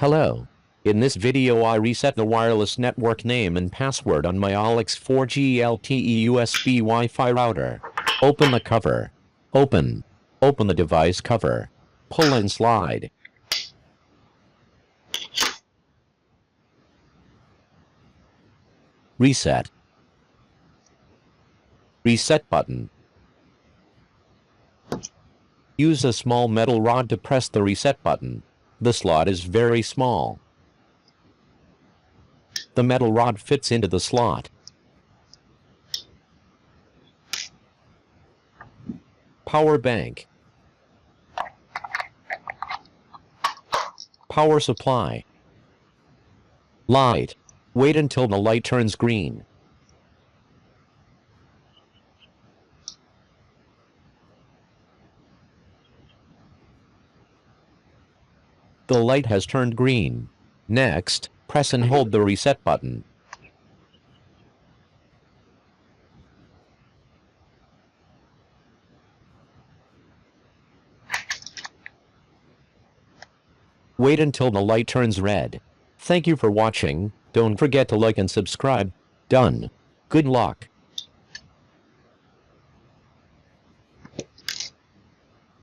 Hello. In this video I reset the wireless network name and password on my Olax 4G LTE USB Wi-Fi router. Open the cover. Open the device cover. Pull and slide. Reset. Reset button. Use a small metal rod to press the reset button. The slot is very small. The metal rod fits into the slot. Power bank. Power supply. Light. Wait until the light turns green. The light has turned green. Next, press and hold the reset button. Wait until the light turns red. Thank you for watching. Don't forget to like and subscribe. Done. Good luck.